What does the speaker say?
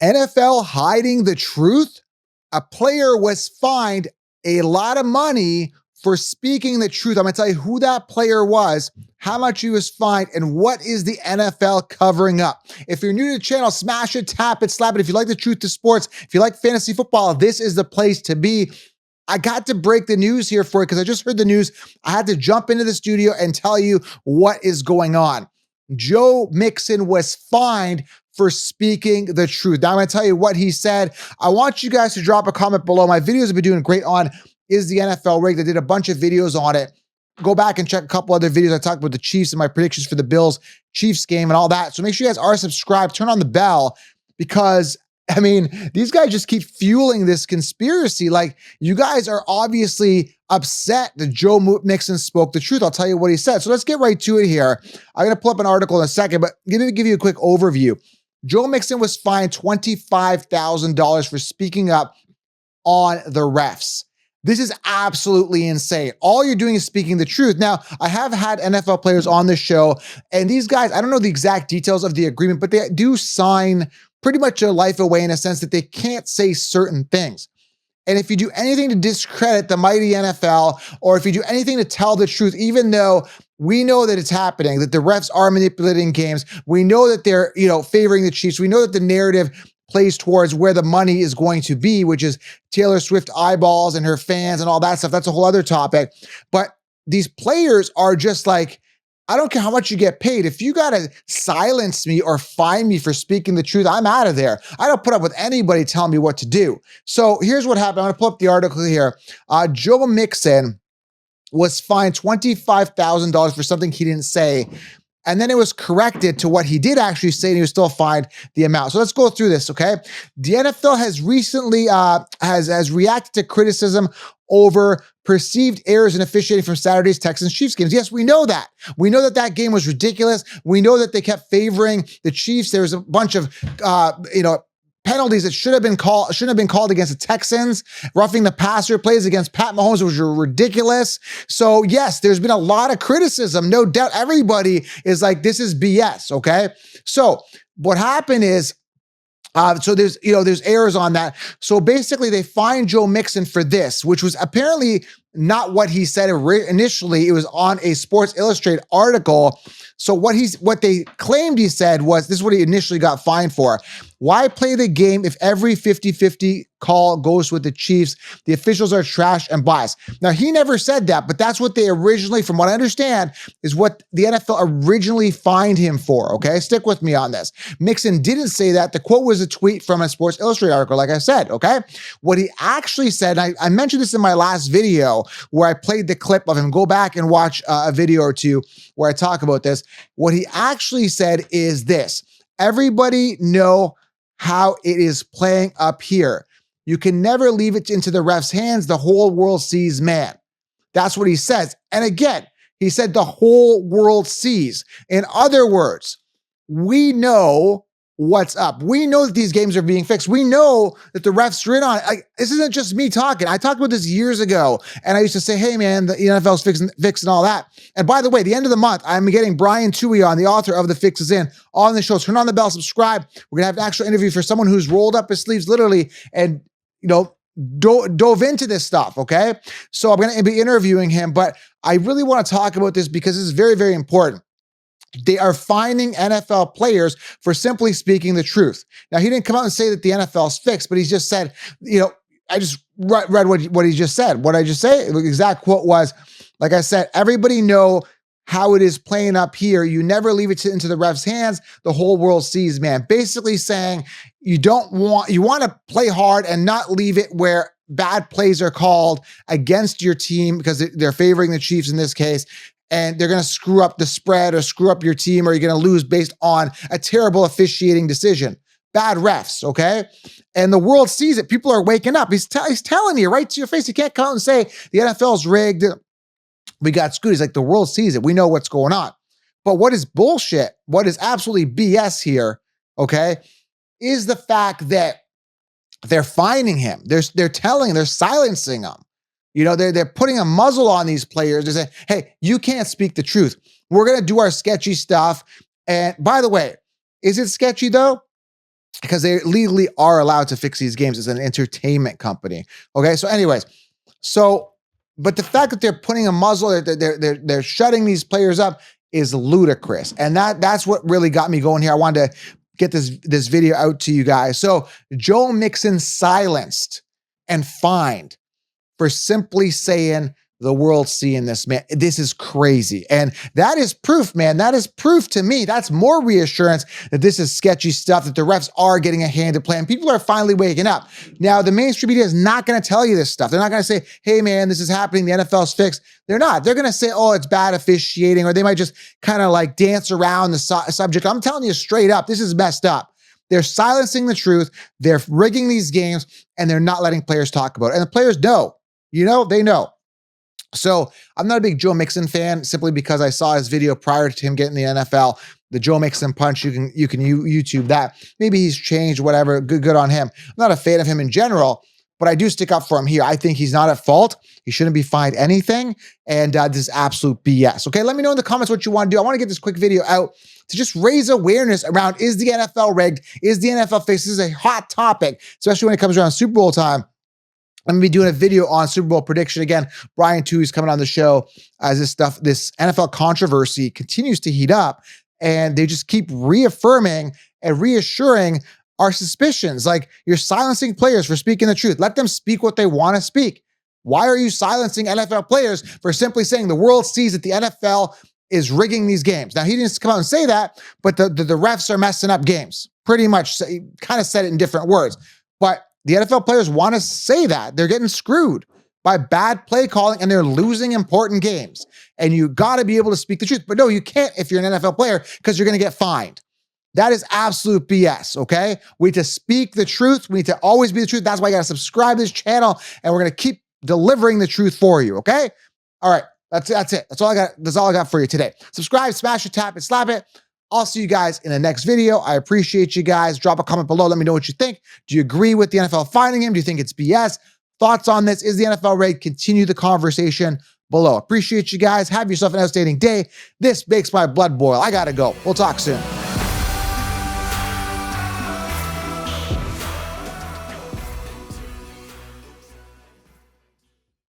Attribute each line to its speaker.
Speaker 1: NFL hiding the truth? A player was fined a lot of money for speaking the truth. I'm going to tell you who that player was, how much he was fined, and what is the NFL covering up. If you're new to the channel, smash it, tap it, slap it. If you like the truth to sports, if you like fantasy football, this is the place to be. I got to break the news here for you because I just heard the news. I had to jump into the studio and tell you what is going on. Joe Mixon was fined for speaking the truth. Now I'm going to tell you what he said. I want you guys to drop a comment below. My videos have been doing great on Is the NFL Rigged? I did a bunch of videos on it. Go back and check a couple other videos. I talked about the Chiefs and my predictions for the Bills-Chiefs game and all that. So make sure you guys are subscribed. Turn on the bell because, I mean, these guys just keep fueling this conspiracy. Like, you guys are obviously upset that Joe Mixon spoke the truth. I'll tell you what he said. So let's get right to it here. I'm going to pull up an article in a second, but give you a quick overview. Joe Mixon was fined $25,000 for speaking up on the refs. This is absolutely insane. All you're doing is speaking the truth. Now, I have had NFL players on this show, and these guys, I don't know the exact details of the agreement, but they do sign pretty much their life away in a sense that they can't say certain things. And if you do anything to discredit the mighty NFL, or if you do anything to tell the truth, even though we know that it's happening, that the refs are manipulating games, we know that they're, favoring the Chiefs, we know that the narrative plays towards where the money is going to be, which is Taylor Swift eyeballs and her fans and all that stuff. That's a whole other topic. But these players are just like, I don't care how much you get paid. If you got to silence me or fine me for speaking the truth, I'm out of there. I don't put up with anybody telling me what to do. So here's what happened. I'm going to pull up the article here. Joe Mixon was fined $25,000 for something he didn't say. And then it was corrected to what he did actually say, and he was still fined the amount. So let's go through this, okay? The NFL has recently has reacted to criticism over perceived errors in officiating from Saturday's Texans-Chiefs games. Yes, we know that. We know that that game was ridiculous. We know that they kept favoring the Chiefs. There was a bunch of, penalties that shouldn't have been called against the Texans, roughing the passer plays against Pat Mahomes, which were ridiculous. So yes, there's been a lot of criticism. No doubt everybody is like, this is BS, okay? So what happened is, so there's errors on that. So basically they fined Joe Mixon for this, which was apparently not what he said initially. It was on a Sports Illustrated article. So what they claimed he said was, this is what he initially got fined for. Why play the game if every 50-50 call goes with the Chiefs? The officials are trash and biased. Now, he never said that, but that's what they originally, from what I understand, is what the NFL originally fined him for, okay? Stick with me on this. Mixon didn't say that. The quote was a tweet from a Sports Illustrated article, like I said, okay? What he actually said, and I mentioned this in my last video where I played the clip of him. Go back and watch a video or two where I talk about this. What he actually said is this: everybody know how it is playing up here. You can never leave it into the ref's hands. The whole world sees, man. That's what he says. And again, he said the whole world sees. In other words, we know what's up. We know that these games are being fixed. We know that the refs are in on it. This isn't just me talking. I talked about this years ago, and I used to say, hey, man, the NFL's fixing all that. And by the way, the end of the month, I'm getting Brian Toohey on, the author of The Fix Is In, on the show. Turn on the bell, subscribe. We're going to have an actual interview for someone who's rolled up his sleeves literally and, dove into this stuff, okay? So I'm going to be interviewing him, but I really want to talk about this because this is very, very important. They are fining NFL players for simply speaking the truth. Now, he didn't come out and say that the NFL's fixed, but he just said, I just read what he just said. What I just say, the exact quote was, like I said, everybody know how it is playing up here. You never leave it into the ref's hands. The whole world sees, man. Basically saying you want to play hard and not leave it where bad plays are called against your team because they're favoring the Chiefs in this case. And they're going to screw up the spread or screw up your team, or you're going to lose based on a terrible officiating decision. Bad refs, okay? And the world sees it. People are waking up. He's telling you right to your face. You can't come out and say the NFL's rigged. We got screwed. He's like, the world sees it. We know what's going on. But what is bullshit, what is absolutely BS here, okay, is the fact that they're fining him. They're silencing him. They're putting a muzzle on these players. They say, hey, you can't speak the truth. We're going to do our sketchy stuff. And by the way, is it sketchy though? because they legally are allowed to fix these games. It's an entertainment company. Okay, so anyways, but the fact that they're putting a muzzle, they're shutting these players up is ludicrous, and that's what really got me going here. I wanted to get this video out to you guys. So Joe Mixon silenced and fined for simply saying the world's seeing this, man. This is crazy. And that is proof, man. That is proof to me. That's more reassurance that this is sketchy stuff, that the refs are getting a hand to play, and people are finally waking up. Now, the mainstream media is not going to tell you this stuff. They're not going to say, hey, man, this is happening. The NFL's fixed. They're not. They're going to say, oh, it's bad officiating, or they might just kind of like dance around the subject. I'm telling you straight up, this is messed up. They're silencing the truth. They're rigging these games, and they're not letting players talk about it. And the players know. They know. So I'm not a big Joe Mixon fan, simply because I saw his video prior to him getting the NFL, the Joe Mixon punch. You can YouTube that. Maybe he's changed, whatever. Good on him. I'm not a fan of him in general, but I do stick up for him here. I think he's not at fault. He shouldn't be fined anything. And this is absolute BS. Okay, let me know in the comments what you want to do. I want to get this quick video out to just raise awareness around, is the NFL rigged? Is the NFL fixed? This is a hot topic, especially when it comes around Super Bowl time. I'm gonna be doing a video on Super Bowl prediction. Again, Brian Toohey's coming on the show as this NFL controversy continues to heat up, and they just keep reaffirming and reassuring our suspicions. Like, you're silencing players for speaking the truth. Let them speak what they want to speak. Why are you silencing NFL players for simply saying the world sees that the NFL is rigging these games? Now, he didn't come out and say that, but the refs are messing up games. Pretty much, he kind of said it in different words. But the NFL players want to say that. They're getting screwed by bad play calling, and they're losing important games. And you got to be able to speak the truth. But no, you can't if you're an NFL player, because you're going to get fined. That is absolute BS, okay? We need to speak the truth. We need to always be the truth. That's why you got to subscribe to this channel, and we're going to keep delivering the truth for you, okay? All right, that's it. That's all I got. That's all I got for you today. Subscribe, smash it, tap it, slap it. I'll see you guys in the next video. I appreciate you guys. Drop a comment below. Let me know what you think. Do you agree with the NFL finding him? Do you think it's BS? Thoughts on this? Is the NFL rigged? Continue the conversation below. Appreciate you guys. Have yourself an outstanding day. This makes my blood boil. I gotta go. We'll talk soon.